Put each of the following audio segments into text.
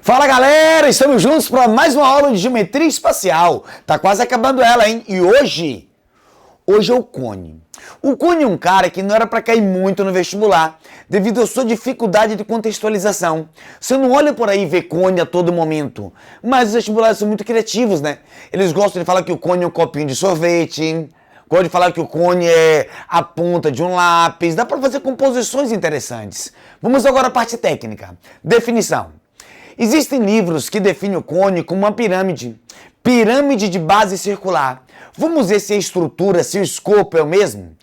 Fala galera, estamos juntos para mais uma aula de geometria espacial. Tá quase acabando ela, hein? E hoje é o cone. O cone é um cara que não era para cair muito no vestibular, devido à sua dificuldade de contextualização. Você não olha por aí e vê cone a todo momento. Mas os vestibulares são muito criativos, né? Eles gostam de falar que o cone é um copinho de sorvete, gostam de falar que o cone é a ponta de um lápis. Dá para fazer composições interessantes. Vamos agora à parte técnica. Definição. Existem livros que definem o cone como uma pirâmide de base circular. Vamos ver se a estrutura, se o escopo é o mesmo?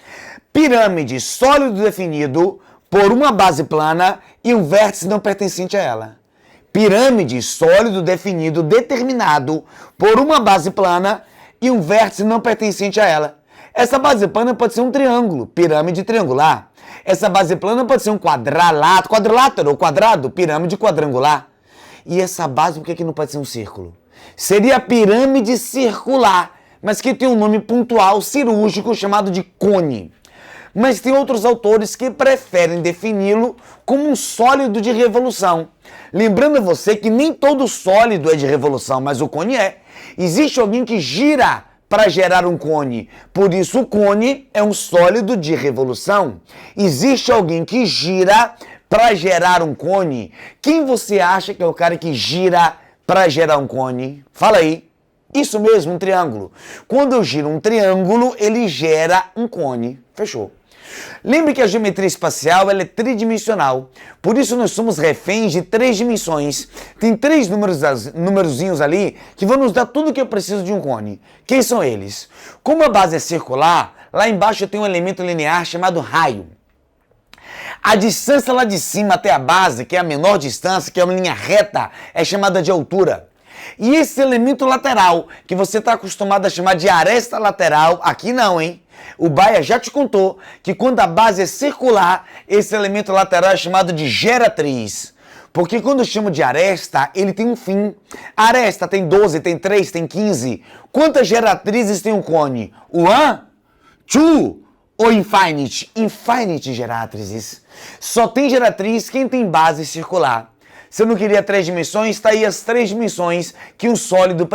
Pirâmide sólido definido por uma base plana e um vértice não pertencente a ela. Pirâmide sólido definido determinado por uma base plana e um vértice não pertencente a ela. Essa base plana pode ser um triângulo, pirâmide triangular. Essa base plana pode ser um quadrilátero ou quadrado, pirâmide quadrangular. E essa base, por que não pode ser um círculo? Seria a pirâmide circular, mas que tem um nome pontual, cirúrgico, chamado de cone. Mas tem outros autores que preferem defini-lo como um sólido de revolução. Lembrando a você que nem todo sólido é de revolução, mas o cone é. Existe alguém que gira para gerar um cone. Por isso o cone é um sólido de revolução. Existe alguém que gira para gerar um cone. Quem você acha que é o cara que gira para gerar um cone? Fala aí. Isso mesmo, um triângulo. Quando eu giro um triângulo, ele gera um cone. Fechou. Lembre que a geometria espacial ela é tridimensional. Por isso nós somos reféns de 3 dimensões. Tem 3 numerozinhos ali que vão nos dar tudo o que eu preciso de um cone. Quem são eles? Como a base é circular, lá embaixo tem um elemento linear chamado raio. A distância lá de cima até a base, que é a menor distância, que é uma linha reta, é chamada de altura. E esse elemento lateral, que você está acostumado a chamar de aresta lateral, aqui não, hein? O Baia já te contou que quando a base é circular, esse elemento lateral é chamado de geratriz. Porque quando eu chamo de aresta, ele tem um fim. A aresta tem 12, tem 3, tem 15. Quantas geratrizes tem um cone? 1, 2 ou infinite? Infinite geratrizes. Só tem geratriz quem tem base circular. Você não queria 3 dimensões? Está aí as 3 dimensões que um sólido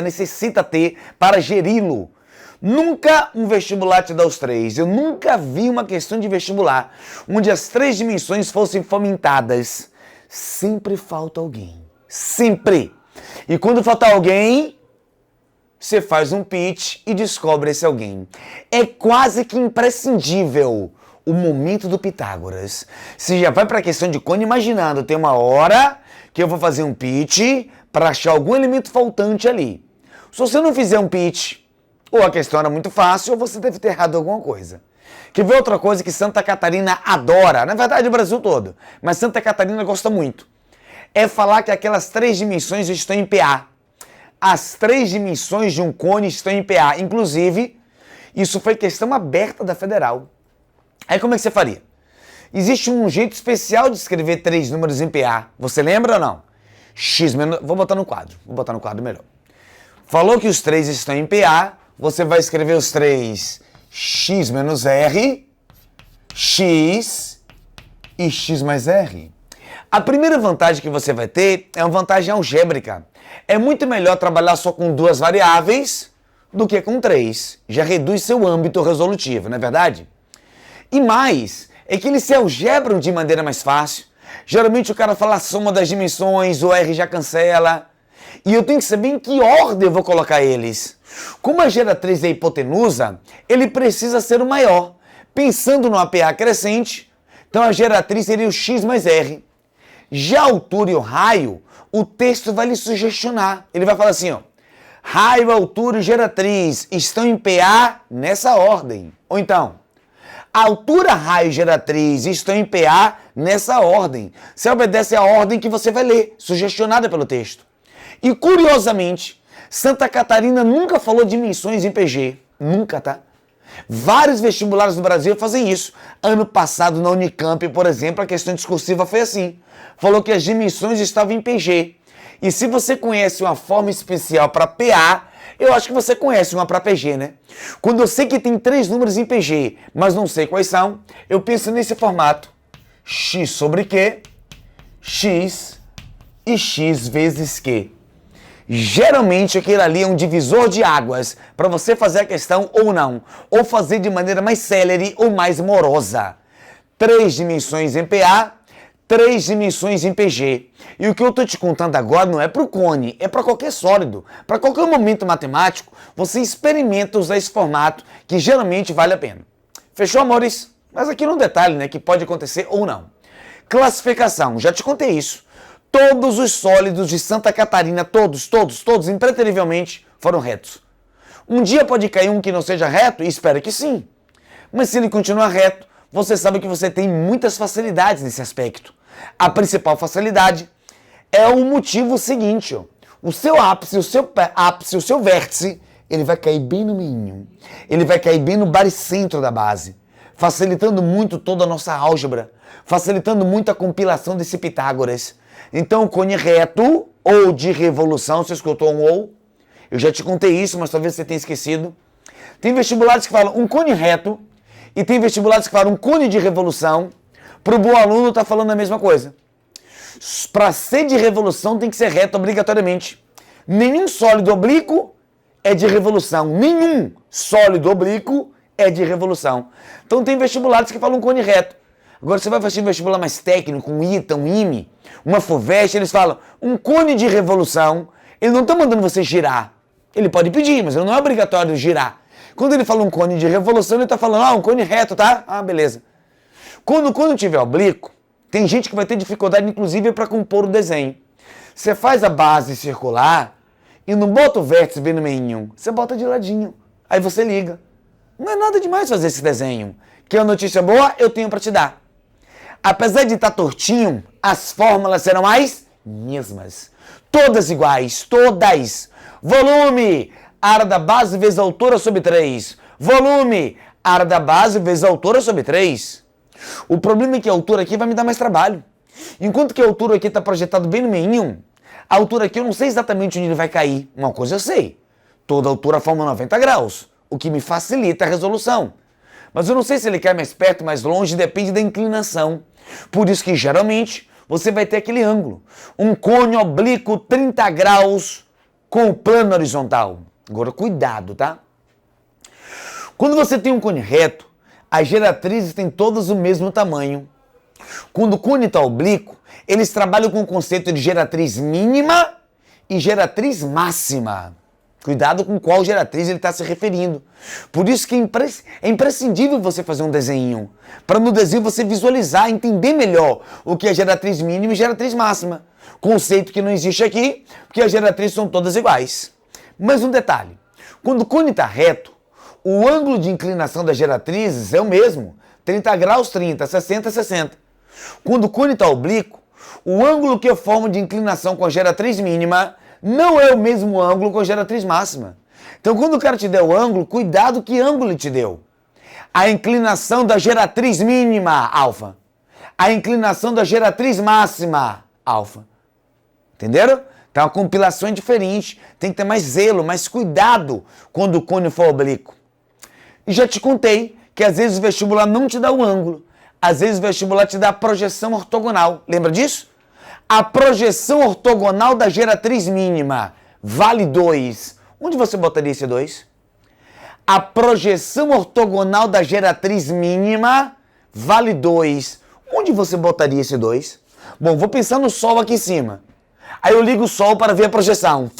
necessita ter para geri-lo. Nunca um vestibular te dá os 3. Eu nunca vi uma questão de vestibular onde as 3 dimensões fossem fomentadas. Sempre falta alguém. Sempre. E quando faltar alguém, você faz um pitch e descobre esse alguém. É quase que imprescindível o momento do Pitágoras. Você já vai para a questão de cone imaginando, tem uma hora que eu vou fazer um pitch para achar algum elemento faltante ali. Se você não fizer um pitch, ou a questão era muito fácil, ou você deve ter errado alguma coisa. Quer ver outra coisa que Santa Catarina adora? Na verdade, o Brasil todo. Mas Santa Catarina gosta muito. É falar que aquelas 3 dimensões estão em PA. As 3 dimensões de um cone estão em PA. Inclusive, isso foi questão aberta da Federal. Aí como é que você faria? Existe um jeito especial de escrever 3 números em PA. Você lembra ou não? X menos... Vou botar no quadro melhor. Falou que os 3 estão em PA, você vai escrever os 3 x menos r, x e x mais r. A primeira vantagem que você vai ter é uma vantagem algébrica. É muito melhor trabalhar só com 2 variáveis do que com 3. Já reduz seu âmbito resolutivo, não é verdade? E mais, é que eles se algebram de maneira mais fácil. Geralmente o cara fala a soma das dimensões, o R já cancela. E eu tenho que saber em que ordem eu vou colocar eles. Como a geratriz é a hipotenusa, ele precisa ser o maior. Pensando no APA crescente, então a geratriz seria o x mais r. Já a altura e o raio, o texto vai lhe sugestionar. Ele vai falar assim, ó. Raio, altura e geratriz estão em PA nessa ordem. Ou então, altura, raio e geratriz estão em PA nessa ordem. Você obedece à ordem que você vai ler, sugestionada pelo texto. E curiosamente, Santa Catarina nunca falou dimensões em PG. Nunca, tá? Vários vestibulares do Brasil fazem isso. Ano passado, na Unicamp, por exemplo, a questão discursiva foi assim. Falou que as dimensões estavam em PG. E se você conhece uma forma especial para PA, eu acho que você conhece uma para PG, né? Quando eu sei que tem 3 números em PG, mas não sei quais são, eu penso nesse formato. X sobre Q, X e x vezes q. Geralmente aquele ali é um divisor de águas para você fazer a questão ou não, ou fazer de maneira mais célere ou mais morosa. 3 dimensões em PA, 3 dimensões em PG. E o que eu estou te contando agora não é para o cone, é para qualquer sólido. Para qualquer momento matemático, você experimenta usar esse formato que geralmente vale a pena. Fechou, amores? Mas aqui no detalhe, né, que pode acontecer ou não. Classificação, já te contei isso. Todos os sólidos de Santa Catarina, todos, impreterivelmente, foram retos. Um dia pode cair um que não seja reto, e espero que sim. Mas se ele continuar reto, você sabe que você tem muitas facilidades nesse aspecto. A principal facilidade é o motivo seguinte, ó. O seu ápice, o seu vértice, ele vai cair bem no meio. Ele vai cair bem no baricentro da base, facilitando muito toda a nossa álgebra, facilitando muito a compilação desse Pitágoras. Então, o cone reto ou de revolução, você escutou um ou? Eu já te contei isso, mas talvez você tenha esquecido. Tem vestibulares que falam um cone reto e tem vestibulares que falam um cone de revolução. Para o bom aluno, está falando a mesma coisa. Para ser de revolução, tem que ser reto obrigatoriamente. Nenhum sólido oblíquo é de revolução. Nenhum sólido oblíquo é de revolução. Então, tem vestibulares que falam um cone reto. Agora você vai fazer um vestibular mais técnico, um ITA, um IME, uma FUVEST, eles falam um cone de revolução, ele não está mandando você girar. Ele pode pedir, mas não é obrigatório girar. Quando ele fala um cone de revolução, ele está falando, um cone reto, tá? Ah, beleza. Quando tiver oblíquo, tem gente que vai ter dificuldade, inclusive, para compor o desenho. Você faz a base circular e não bota o vértice bem no meio, você bota de ladinho. Aí você liga. Não é nada demais fazer esse desenho. Que é uma notícia boa, eu tenho para te dar. Apesar de estar tortinho, as fórmulas serão as mesmas. Todas iguais, todas. Volume, área da base vezes a altura sobre 3. Volume, área da base vezes a altura sobre 3. O problema é que a altura aqui vai me dar mais trabalho. Enquanto que a altura aqui está projetada bem no meio, a altura aqui eu não sei exatamente onde ele vai cair. Uma coisa eu sei. Toda altura forma 90 graus, o que me facilita a resolução. Mas eu não sei se ele cai mais perto, mais longe, depende da inclinação. Por isso que, geralmente, você vai ter aquele ângulo. Um cone oblíquo 30 graus com o plano horizontal. Agora, cuidado, tá? Quando você tem um cone reto, as geratrizes têm todas o mesmo tamanho. Quando o cone está oblíquo, eles trabalham com o conceito de geratriz mínima e geratriz máxima. Cuidado com qual geratriz ele está se referindo. Por isso que é imprescindível você fazer um desenho. Para no desenho você visualizar, entender melhor o que é geratriz mínima e geratriz máxima. Conceito que não existe aqui, porque as geratrizes são todas iguais. Mas um detalhe, quando o cone está reto, o ângulo de inclinação das geratrizes é o mesmo. 30 graus, 30, 60, 60. Quando o cone está oblíquo, o ângulo que eu formo de inclinação com a geratriz mínima não é o mesmo ângulo com a geratriz máxima. Então, quando o cara te der o ângulo, cuidado que ângulo ele te deu. A inclinação da geratriz mínima, alfa. A inclinação da geratriz máxima, alfa. Entenderam? Então, a compilação é diferente. Tem que ter mais zelo, mais cuidado quando o cone for oblíquo. E já te contei que às vezes o vestibular não te dá o ângulo. Às vezes o vestibular te dá a projeção ortogonal. Lembra disso? A projeção ortogonal da geratriz mínima vale 2. Onde você botaria esse 2? A projeção ortogonal da geratriz mínima vale 2. Onde você botaria esse 2? Bom, vou pensar no Sol aqui em cima. Aí eu ligo o Sol para ver a projeção.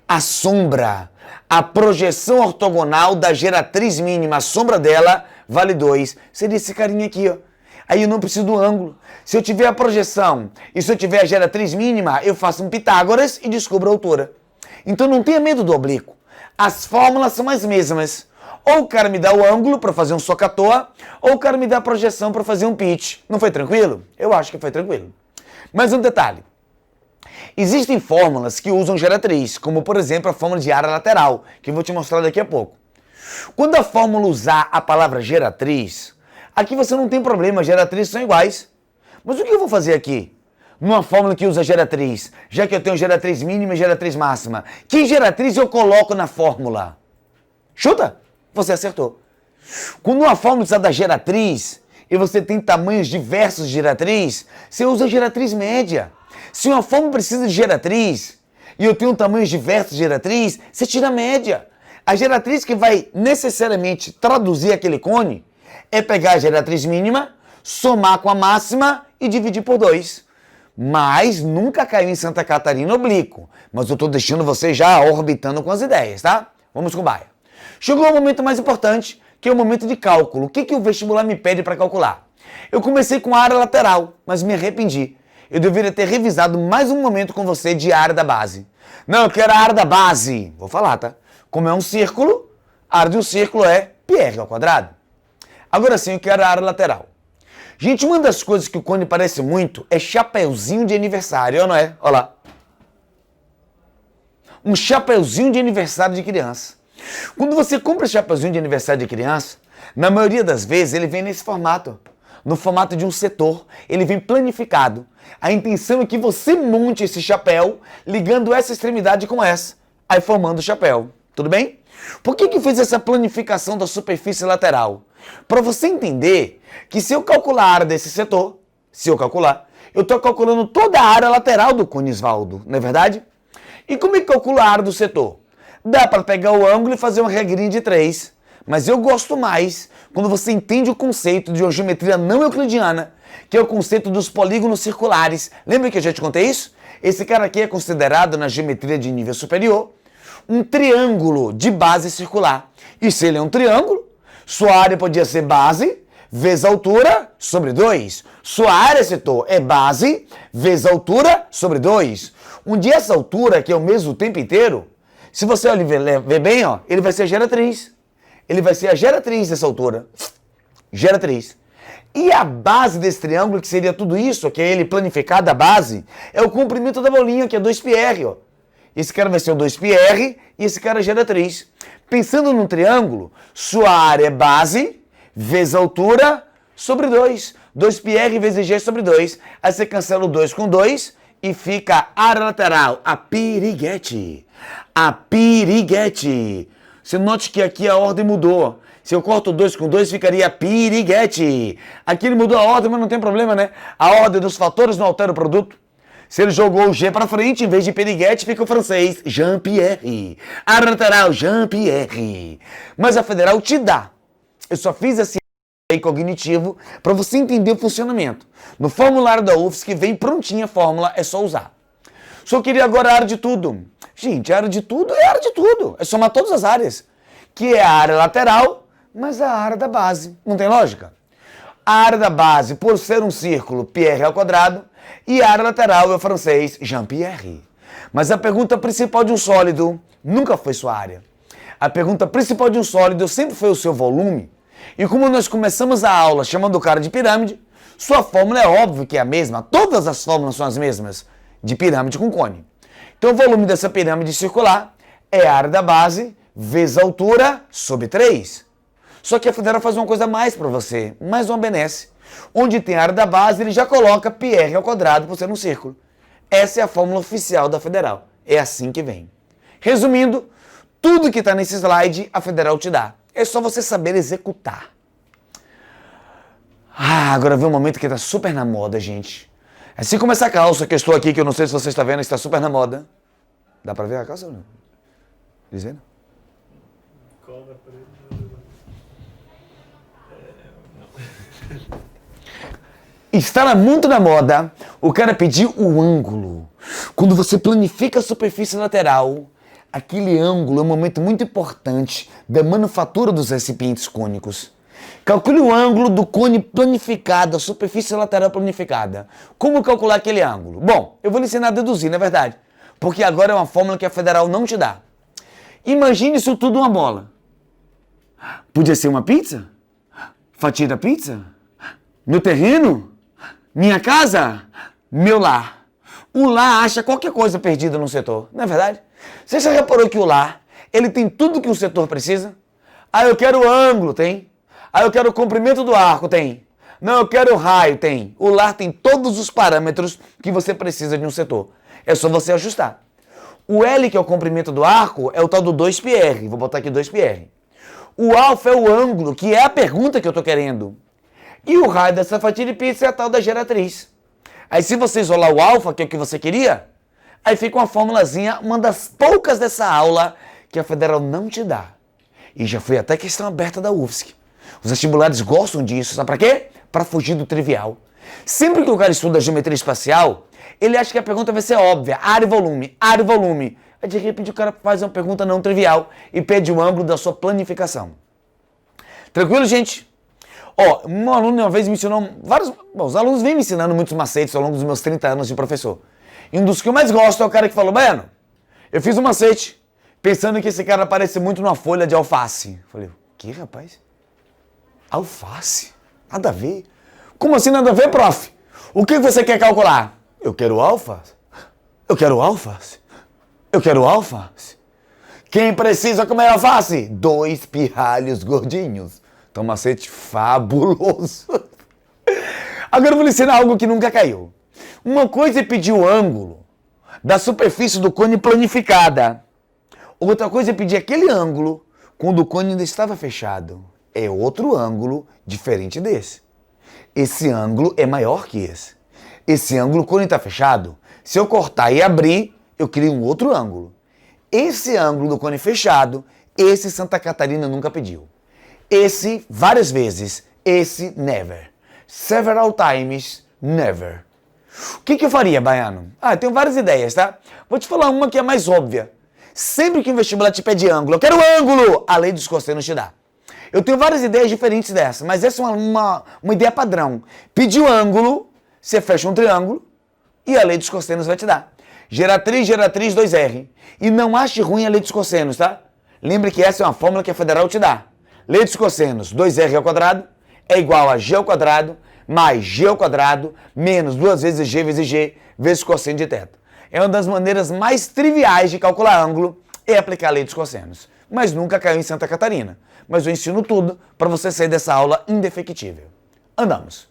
A sombra. A projeção ortogonal da geratriz mínima, a sombra dela, vale 2. Seria esse carinha aqui, ó. Aí eu não preciso do ângulo. Se eu tiver a projeção e se eu tiver a geratriz mínima, eu faço um Pitágoras e descubro a altura. Então não tenha medo do oblíquo. As fórmulas são as mesmas. Ou o cara me dá o ângulo para fazer um SOHCAHTOA, ou o cara me dá a projeção para fazer um pitch. Não foi tranquilo? Eu acho que foi tranquilo. Mas um detalhe. Existem fórmulas que usam geratriz, como por exemplo a fórmula de área lateral, que eu vou te mostrar daqui a pouco. Quando a fórmula usar a palavra geratriz, aqui você não tem problema, geratrizes são iguais. Mas o que eu vou fazer aqui? Numa fórmula que usa geratriz, já que eu tenho geratriz mínima e geratriz máxima, que geratriz eu coloco na fórmula? Chuta! Você acertou. Quando uma fórmula precisa da geratriz, e você tem tamanhos diversos de giratriz, você usa a giratriz média. Se uma fórmula precisa de giratriz e eu tenho tamanhos diversos de giratriz, você tira a média. A giratriz que vai necessariamente traduzir aquele cone é pegar a giratriz mínima, somar com a máxima e dividir por 2. Mas nunca caiu em Santa Catarina oblíquo. Mas eu estou deixando você já orbitando com as ideias, tá? Vamos com baia. Chegou o momento mais importante, que é o momento de cálculo. O que o vestibular me pede para calcular? Eu comecei com a área lateral, mas me arrependi. Eu deveria ter revisado mais um momento com você de área da base. Não, eu quero a área da base. Vou falar, tá? Como é um círculo, a área de um círculo é πr ao quadrado. Agora sim, eu quero a área lateral. Gente, uma das coisas que o cone parece muito é chapeuzinho de aniversário, não é? Olha lá. Um chapeuzinho de aniversário de criança. Quando você compra esse chapeuzinho de aniversário de criança, na maioria das vezes ele vem nesse formato. No formato de um setor, ele vem planificado. A intenção é que você monte esse chapéu ligando essa extremidade com essa, aí formando o chapéu. Tudo bem? Por que fez essa planificação da superfície lateral? Para você entender que se eu calcular a área desse setor, eu estou calculando toda a área lateral do cone Osvaldo, não é verdade? E como é que calcula a área do setor? Dá para pegar o ângulo e fazer uma regrinha de 3. Mas eu gosto mais quando você entende o conceito de uma geometria não euclidiana, que é o conceito dos polígonos circulares. Lembra que eu já te contei isso? Esse cara aqui é considerado na geometria de nível superior um triângulo de base circular. E se ele é um triângulo, sua área podia ser base vezes altura sobre 2. Sua área setor é base vezes altura sobre 2. Onde essa altura, que é o mesmo o tempo inteiro, se você ver bem, ó, ele vai ser a geratriz. Ele vai ser a geratriz dessa altura. Geratriz. E a base desse triângulo, que seria tudo isso, que é ele planificado, a base, é o comprimento da bolinha, que é 2πr, ó. Esse cara vai ser o 2πr e esse cara é geratriz. Pensando num triângulo, sua área é base vezes altura sobre 2. 2πr vezes g sobre 2. Aí você cancela o 2 com 2 e fica a área lateral, a piriguete. A piriguete. Você note que aqui a ordem mudou. Se eu corto 2 com 2, ficaria piriguete. Aqui ele mudou a ordem, mas não tem problema, né? A ordem dos fatores não altera o produto. Se ele jogou o G para frente, em vez de piriguete, fica o francês Jean-Pierre. A lateral, Jean-Pierre. Mas a federal te dá. Eu só fiz esse aí cognitivo para você entender o funcionamento. No formulário da UFSC vem prontinha a fórmula, é só usar. Só queria agora a área de tudo. Gente, a área de tudo é a área de tudo. É somar todas as áreas. Que é a área lateral, mas a área da base. Não tem lógica? A área da base, por ser um círculo, πr ao quadrado, e a área lateral é o francês Jean-Pierre. Mas a pergunta principal de um sólido nunca foi sua área. A pergunta principal de um sólido sempre foi o seu volume. E como nós começamos a aula chamando o cara de pirâmide, sua fórmula é óbvio que é a mesma. Todas as fórmulas são as mesmas de pirâmide com cone. Então o volume dessa pirâmide circular é a área da base vezes a altura sobre 3. Só que a federal faz uma coisa a mais para você, mais uma benesse. Onde tem a área da base, ele já coloca πr ao quadrado por ser um círculo. Essa é a fórmula oficial da federal. É assim que vem. Resumindo, tudo que está nesse slide, a federal te dá. É só você saber executar. Agora vem um momento que está super na moda, gente. Assim como essa calça que eu estou aqui, que eu não sei se você está vendo, está super na moda. Dá para ver a calça ou não? Dizendo? Cobra por ele. Está muito na moda o cara pedir o ângulo. Quando você planifica a superfície lateral, aquele ângulo é um momento muito importante da manufatura dos recipientes cônicos. Calcule o ângulo do cone planificado, a superfície lateral planificada. Como calcular aquele ângulo? Bom, eu vou lhe ensinar a deduzir, não é verdade? Porque agora é uma fórmula que a federal não te dá. Imagine isso tudo uma bola. Podia ser uma pizza? Fatia da pizza? Meu terreno? Minha casa? Meu lar. O lar acha qualquer coisa perdida no setor, não é verdade? Você já reparou que o lar, ele tem tudo que o setor precisa? Ah, eu quero o ângulo, tem. Ah, eu quero o comprimento do arco, tem. Não, eu quero o raio, tem. O lar tem todos os parâmetros que você precisa de um setor. É só você ajustar. O L, que é o comprimento do arco, é o tal do 2πr. Vou botar aqui 2πr. O alfa é o ângulo, que é a pergunta que eu estou querendo. E o raio dessa fatia de pizza é a tal da geratriz. Aí se você isolar o alfa, que é o que você queria, aí fica uma formulazinha, uma das poucas dessa aula que a Federal não te dá. E já foi até questão aberta da UFSC. Os vestibulares gostam disso, sabe pra quê? Pra fugir do trivial. Sempre que o cara estuda geometria espacial, ele acha que a pergunta vai ser óbvia, área e volume, área e volume. Aí de repente o cara faz uma pergunta não trivial e pede o ângulo da sua planificação. Tranquilo, gente? Ó, um aluno uma vez me ensinou vários... Bom, os alunos vêm me ensinando muitos macetes ao longo dos meus 30 anos de professor. E um dos que eu mais gosto é o cara que falou, Baiano, eu fiz um macete pensando que esse cara parece muito numa folha de alface. Falei, o que, rapaz? Alface? Nada a ver. Como assim nada a ver, prof? O que você quer calcular? Eu quero alface. Eu quero alface. Eu quero alface. Quem precisa comer alface? 2 pirralhos gordinhos. Então, macete fabuloso. Agora eu vou lhe ensinar algo que nunca caiu. Uma coisa é pedir o ângulo da superfície do cone planificada. Outra coisa é pedir aquele ângulo quando o cone ainda estava fechado. É outro ângulo diferente desse. Esse ângulo é maior que esse. Esse ângulo, quando está fechado, se eu cortar e abrir, eu crio um outro ângulo. Esse ângulo do cone fechado, esse Santa Catarina nunca pediu. Esse, várias vezes. Esse, never. Several times, never. O que eu faria, Baiano? Eu tenho várias ideias, tá? Vou te falar uma que é mais óbvia. Sempre que o vestibular te pede ângulo, eu quero ângulo, a lei dos cossenos te dá. Eu tenho várias ideias diferentes dessa, mas essa é uma ideia padrão. Pediu ângulo, você fecha um triângulo e a lei dos cossenos vai te dar. Geratriz, 2R. E não ache ruim a lei dos cossenos, tá? Lembre que essa é uma fórmula que a Federal te dá. Lei dos cossenos, 2R ao quadrado é igual a G ao quadrado mais G ao quadrado menos 2 vezes G vezes cosseno de θ. É uma das maneiras mais triviais de calcular ângulo é aplicar a lei dos cossenos. Mas nunca caiu em Santa Catarina. Mas eu ensino tudo para você sair dessa aula indefectível. Andamos.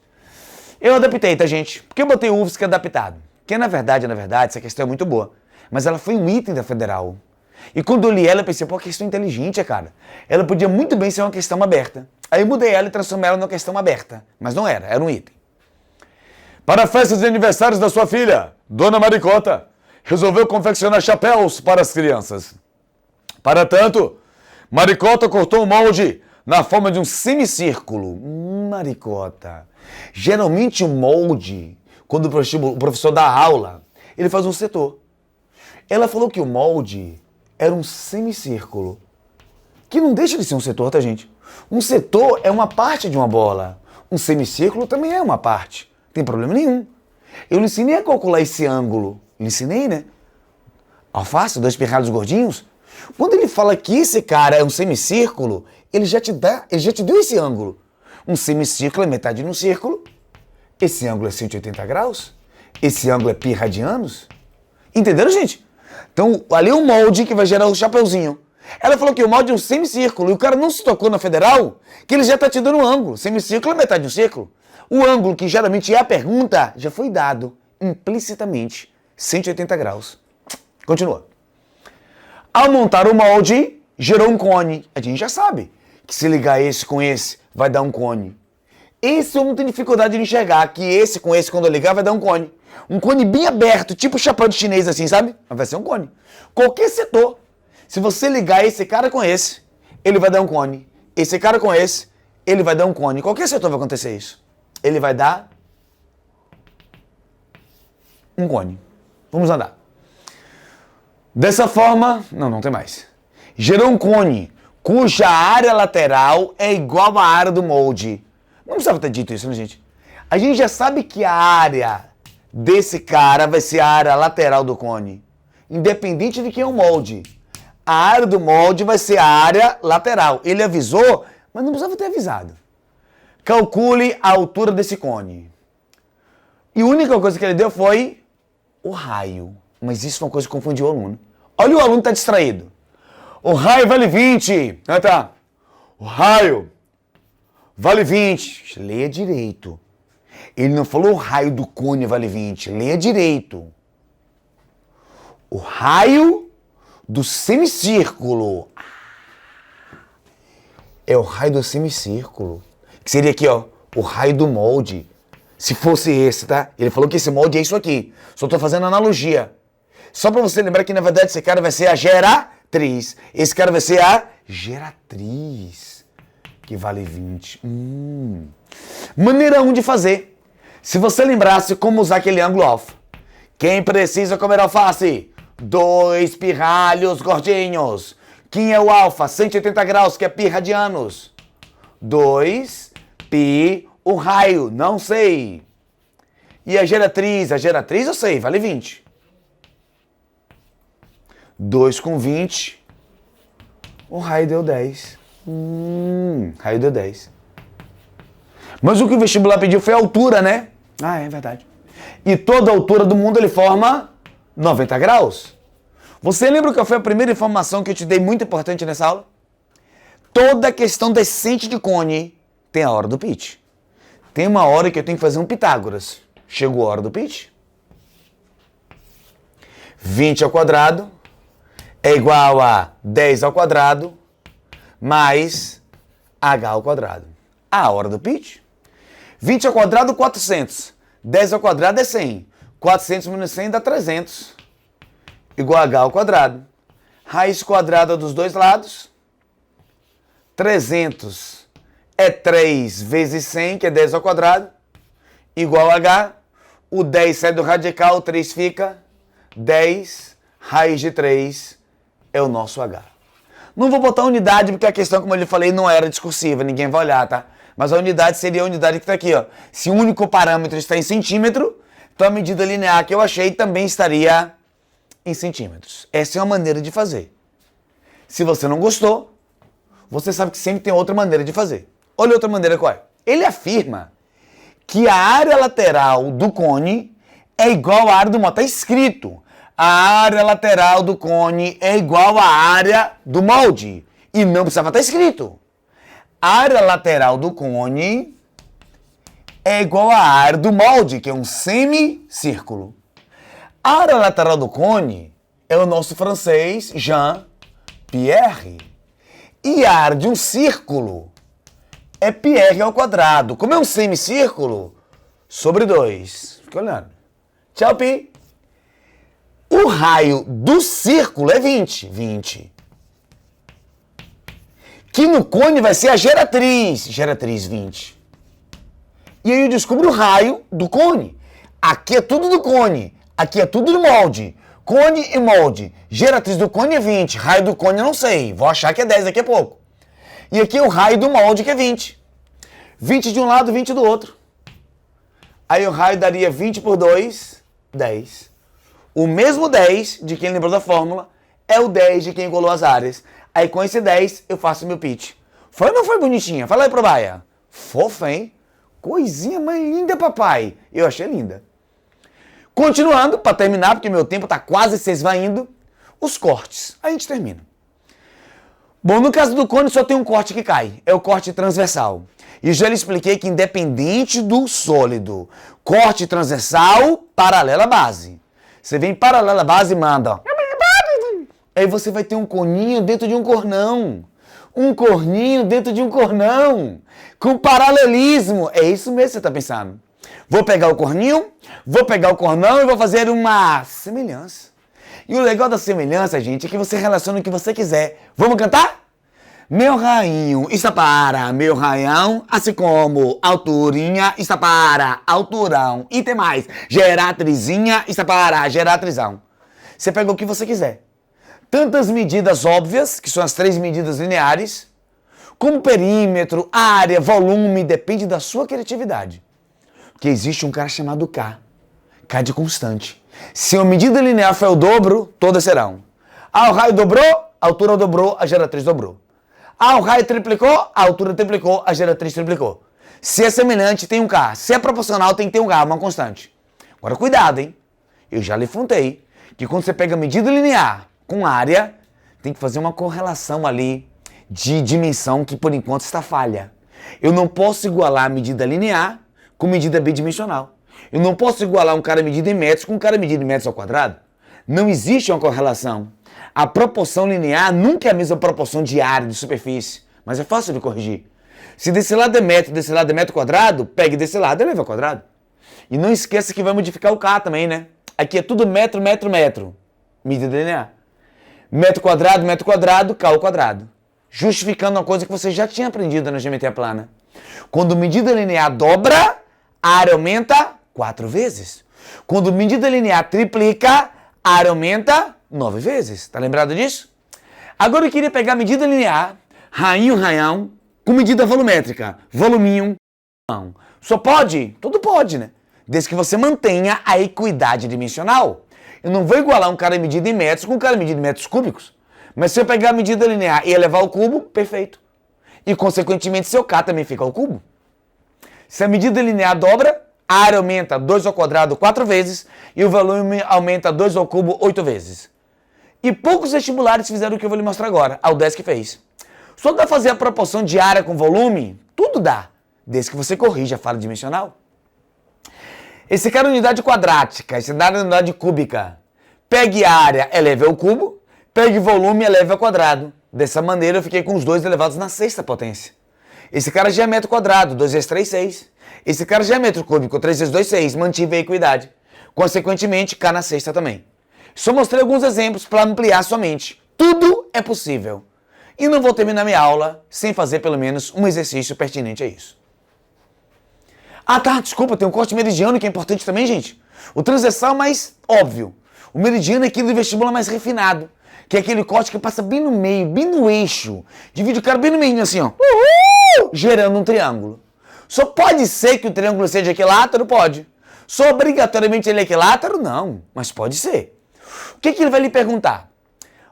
Eu adaptei, tá, gente? Porque eu botei o UFSC adaptado. Porque, na verdade, essa questão é muito boa. Mas ela foi um item da Federal. E quando eu li ela, eu pensei, pô, questão inteligente, cara. Ela podia muito bem ser uma questão aberta. Aí eu mudei ela e transformei ela numa questão aberta. Mas não era, era um item. Para a festa de aniversários da sua filha, Dona Maricota resolveu confeccionar chapéus para as crianças. Para tanto, Maricota cortou um molde na forma de um semicírculo. Maricota. Geralmente o molde, quando o professor dá aula, ele faz um setor. Ela falou que o molde era um semicírculo. Que não deixa de ser um setor, tá, gente? Um setor é uma parte de uma bola. Um semicírculo também é uma parte. Não tem problema nenhum. Eu lhe ensinei a calcular esse ângulo. Lhe ensinei, né? Alface, 2 pirralhos gordinhos. Quando ele fala que esse cara é um semicírculo, ele já te deu esse ângulo. Um semicírculo é metade de um círculo. Esse ângulo é 180 graus. Esse ângulo é π radianos. Entenderam, gente? Então, ali é um molde que vai gerar o chapeuzinho. Ela falou que o molde é um semicírculo e o cara não se tocou na Federal que ele já está te dando um ângulo. Semicírculo é metade de um círculo. O ângulo, que geralmente é a pergunta, já foi dado implicitamente 180 graus. Continua. Ao montar o molde, gerou um cone. A gente já sabe que se ligar esse com esse, vai dar um cone. Esse eu não tenho dificuldade de enxergar, que esse com esse, quando eu ligar, vai dar um cone. Um cone bem aberto, tipo chapéu de chinês assim, sabe? Mas vai ser um cone. Qualquer setor, se você ligar esse cara com esse, ele vai dar um cone. Esse cara com esse, ele vai dar um cone. Qualquer setor vai acontecer isso. Ele vai dar um cone. Vamos andar. Dessa forma, não tem mais. Gerou um cone cuja área lateral é igual à área do molde. Não precisava ter dito isso, né, gente? A gente já sabe que a área desse cara vai ser a área lateral do cone. Independente de quem é o molde. A área do molde vai ser a área lateral. Ele avisou, mas não precisava ter avisado. Calcule a altura desse cone. E a única coisa que ele deu foi o raio. Mas isso foi uma coisa que confundiu o aluno. Olha, o aluno está distraído. O raio vale 20. Tá. O raio vale 20. Leia direito. Ele não falou o raio do cone vale 20. Leia direito. O raio do semicírculo. É o raio do semicírculo. Que seria aqui, ó. o raio do molde, se fosse esse, tá? Ele falou que esse molde é isso aqui. Só tô fazendo analogia. Só pra você lembrar que, na verdade, esse cara vai ser a geratriz. Esse cara vai ser a geratriz, que vale 20. Maneira 1 de fazer. Se você lembrasse como usar aquele ângulo alfa. Quem precisa comer alface? 2 pirralhos gordinhos. Quem é o alfa? 180 graus, que é pi radianos. 2 pi, o raio, não sei. E a geratriz? A geratriz eu sei, vale 20. 2 com 20, o raio deu 10. Raio deu 10. Mas o que o vestibular pediu foi a altura, né? Ah, é verdade. E toda a altura do mundo ele forma 90 graus. Você lembra que foi a primeira informação que eu te dei muito importante nessa aula? Toda a questão decente de cone tem a hora do pitch. Tem uma hora que eu tenho que fazer um Pitágoras. Chegou a hora do pitch. 20 ao quadrado é igual a 10 ao quadrado mais h ao quadrado. A hora do pitch. 20 ao quadrado, 400. 10 ao quadrado é 100. 400 menos 100 dá 300. Igual a h ao quadrado. Raiz quadrada dos dois lados. 300 é 3 vezes 100, que é 10 ao quadrado. Igual a h. O 10 sai do radical, o 3 fica. 10 raiz de 3 é o nosso h. Não vou botar unidade, porque a questão, como eu lhe falei, não era discursiva. Ninguém vai olhar, tá? Mas a unidade seria a unidade que está aqui, ó. Se o único parâmetro está em centímetro, então a medida linear que eu achei também estaria em centímetros. Essa é uma maneira de fazer. Se você não gostou, você sabe que sempre tem outra maneira de fazer. Olha outra maneira qual é. Ele afirma que a área lateral do cone é igual à área do molde. Está escrito. A área lateral do cone é igual à área do molde. E não precisava estar escrito. A área lateral do cone é igual à área do molde, que é um semicírculo. A área lateral do cone é o nosso francês Jean-Pierre. E a área de um círculo é Pierre ao quadrado. Como é um semicírculo, sobre 2. Fica olhando. Tchau, Pi. O raio do círculo é 20. 20. Que no cone vai ser a geratriz. Geratriz 20. E aí eu descubro o raio do cone. Aqui é tudo do cone. Aqui é tudo do molde. Cone e molde. Geratriz do cone é 20. Raio do cone eu não sei. Vou achar que é 10 daqui a pouco. E aqui é o raio do molde que é 20. 20 de um lado, 20 do outro. Aí o raio daria 20 por 2, 10. O mesmo 10 de quem lembrou da fórmula é o 10 de quem igualou as áreas. Aí com esse 10 eu faço meu pitch. Foi ou não foi bonitinha? Fala aí pro Baia. Fofa, hein? Coisinha mais linda, papai. Eu achei linda. Continuando, para terminar, porque meu tempo está quase se esvaindo, os cortes. Aí a gente termina. Bom, no caso do cone só tem um corte que cai. É o corte transversal. E já lhe expliquei que independente do sólido, corte transversal, paralela à base. Você vem paralela à base e manda, ó. Aí você vai ter um coninho dentro de um cornão. Um corninho dentro de um cornão. Com paralelismo. É isso mesmo que você está pensando. Vou pegar o corninho, vou pegar o cornão e vou fazer uma semelhança. E o legal da semelhança, gente, é que você relaciona o que você quiser. Vamos cantar? Meu rainho está para meu raião, assim como alturinha está para alturão. E tem mais, geratrizinha está para geratrizão. Você pega o que você quiser. Tantas medidas óbvias, que são as 3 medidas lineares, como perímetro, área, volume, depende da sua criatividade. Porque existe um cara chamado K. K de constante. Se a medida linear for o dobro, todas serão. Ah, o raio dobrou, a altura dobrou, a geratriz dobrou. Ah, o raio triplicou, a altura triplicou, a geratriz triplicou. Se é semelhante, tem um K. Se é proporcional, tem que ter um K, uma constante. Agora, cuidado, hein? Eu já lhe falei que quando você pega a medida linear com área, tem que fazer uma correlação ali de dimensão que, por enquanto, está falha. Eu não posso igualar a medida linear com medida bidimensional. Eu não posso igualar um cara medido em metros com um cara medido em metros ao quadrado. Não existe uma correlação. A proporção linear nunca é a mesma proporção de área, de superfície, mas é fácil de corrigir. Se desse lado é metro quadrado, pegue desse lado e leve ao quadrado. E não esqueça que vai modificar o K também, né? Aqui é tudo metro. Medida linear. Metro quadrado, K ao quadrado. Justificando uma coisa que você já tinha aprendido na geometria plana. Quando medida linear dobra, a área aumenta 4 vezes. Quando medida linear triplica, a área aumenta 9 vezes. Tá lembrado disso? Agora eu queria pegar a medida linear, raião, com medida volumétrica, voluminho, não. Só pode? Tudo pode, né? Desde que você mantenha a equidade dimensional. Eu não vou igualar um cara medido em metros com um cara medido em metros cúbicos. Mas se eu pegar a medida linear e elevar ao cubo, perfeito. E, consequentemente, seu K também fica ao cubo. Se a medida linear dobra, a área aumenta 2 ao quadrado 4 vezes e o volume aumenta 2 ao cubo 8 vezes. E poucos vestibulares fizeram o que eu vou lhe mostrar agora. A UDESC fez. Só dá fazer a proporção de área com volume? Tudo dá, desde que você corrija a falha dimensional. Esse cara é unidade quadrática, esse cara é unidade cúbica. Pegue área, eleve ao cubo. Pegue volume, eleve ao quadrado. Dessa maneira eu fiquei com os dois elevados na sexta potência. Esse cara já é metro quadrado, 2 vezes 3, 6. Esse cara já é metro cúbico, 3 vezes 2, 6. Mantive a equidade. Consequentemente, K na sexta também. Só mostrei alguns exemplos para ampliar sua mente. Tudo é possível. E não vou terminar minha aula sem fazer pelo menos um exercício pertinente a isso. Ah tá, desculpa, tem um corte meridiano que é importante também, gente. O transversal é mais óbvio. O meridiano é aquele do vestibular mais refinado. Que é aquele corte que passa bem no meio, bem no eixo. Divide o cara bem no meio, assim, ó. Gerando um triângulo. Só pode ser que o triângulo seja equilátero? Pode. Só obrigatoriamente ele é equilátero? Não. Mas pode ser. O que ele vai lhe perguntar?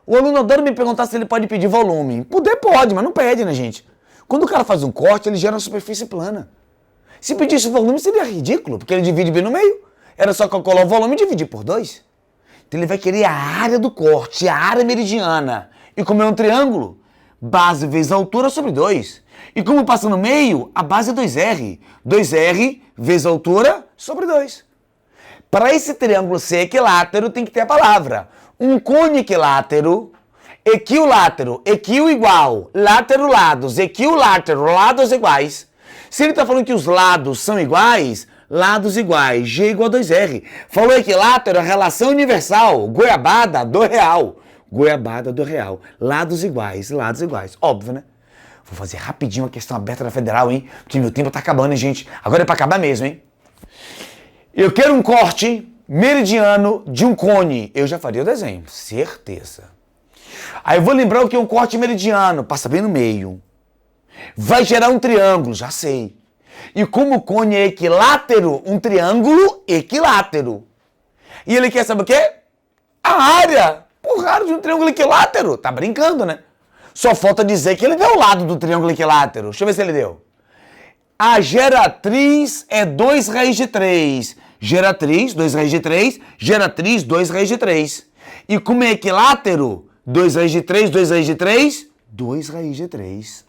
O aluno adora me perguntar se ele pode pedir volume. Poder pode, mas não pede, né, gente? Quando o cara faz um corte, ele gera uma superfície plana. Se pedisse volume, seria ridículo, porque ele divide bem no meio. Era só calcular o volume e dividir por 2. Então ele vai querer a área do corte, a área meridiana. E como é um triângulo, base vezes altura sobre 2. E como passa no meio, a base é 2R. 2R vezes altura sobre 2. Para esse triângulo ser equilátero, tem que ter a palavra. Um cone equilátero, equilátero, equil igual, látero lados, equilátero, lados iguais. Se ele está falando que os lados são iguais, lados iguais, G igual a 2R. Falou equilátero, a relação universal, goiabada do real. Goiabada do real. Lados iguais, lados iguais. Óbvio, né? Vou fazer rapidinho a questão aberta da federal, hein? Porque meu tempo tá acabando, hein, gente? Agora é pra acabar mesmo, hein? Eu quero um corte meridiano de um cone. Eu já faria o desenho, certeza. Aí eu vou lembrar o que é um corte meridiano. Passa bem no meio. Vai gerar um triângulo, já sei. E como o cone é equilátero, um triângulo equilátero. E ele quer saber o quê? A área. Porra, de um triângulo equilátero. Tá brincando, né? Só falta dizer que ele deu o lado do triângulo equilátero. Deixa eu ver se ele deu. A geratriz é 2 raiz de 3. Geratriz, 2 raiz de 3. Geratriz, 2 raiz de 3. E como é equilátero, 2 raiz de 3, 2 raiz de 3, 2 raiz de 3.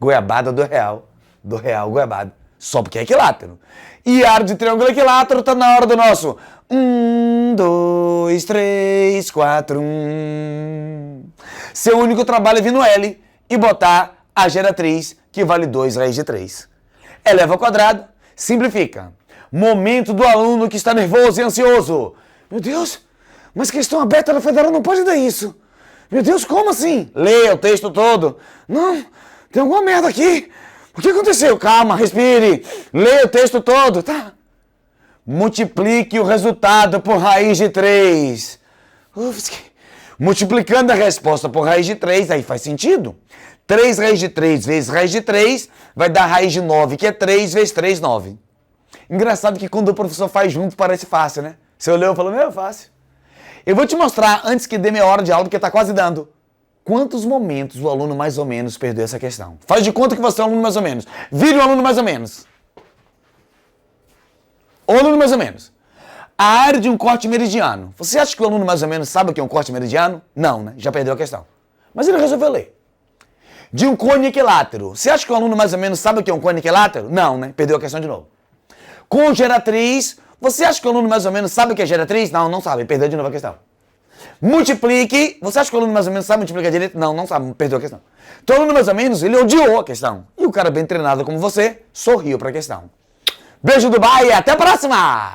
Goiabada do real. Do real, goiabada. Só porque é equilátero. E a área de triângulo equilátero tá na hora do nosso 1, 2, 3, 4, 1. Seu único trabalho é vir no L e botar a geratriz, que vale 2 raiz de 3. Eleva ao quadrado, simplifica. Momento do aluno que está nervoso e ansioso. Meu Deus, mas questão aberta da federal não pode dar isso. Meu Deus, como assim? Leia o texto todo. Não, tem alguma merda aqui. O que aconteceu? Calma, respire. Leia o texto todo, tá? Multiplique o resultado por raiz de 3. Multiplicando a resposta por raiz de 3, aí faz sentido. 3 raiz de 3 vezes raiz de 3 vai dar raiz de 9, que é 3 vezes 3, 9. Engraçado que quando o professor faz junto parece fácil, né? Você olhou e falou, meu, é fácil. Eu vou te mostrar, antes que dê meia hora de aula, porque tá quase dando. Quantos momentos o aluno mais ou menos perdeu essa questão? Faz de conta que você é um aluno mais ou menos. Vire um aluno mais ou menos. O aluno mais ou menos. A área de um corte meridiano. Você acha que o aluno mais ou menos sabe o que é um corte meridiano? Não, né? Já perdeu a questão. Mas ele resolveu ler. De um cone equilátero. Você acha que o aluno mais ou menos sabe o que é um cone equilátero? Não, né? Perdeu a questão de novo. Com geratriz. Você acha que o aluno mais ou menos sabe o que é geratriz? Não, não sabe. Perdeu de novo a questão. Multiplique. Você acha que o aluno mais ou menos sabe multiplicar direito? Não, não sabe, perdeu a questão. Então o aluno mais ou menos, ele odiou a questão. E o cara bem treinado como você, sorriu para a questão. Beijo, Dubai, e até a próxima!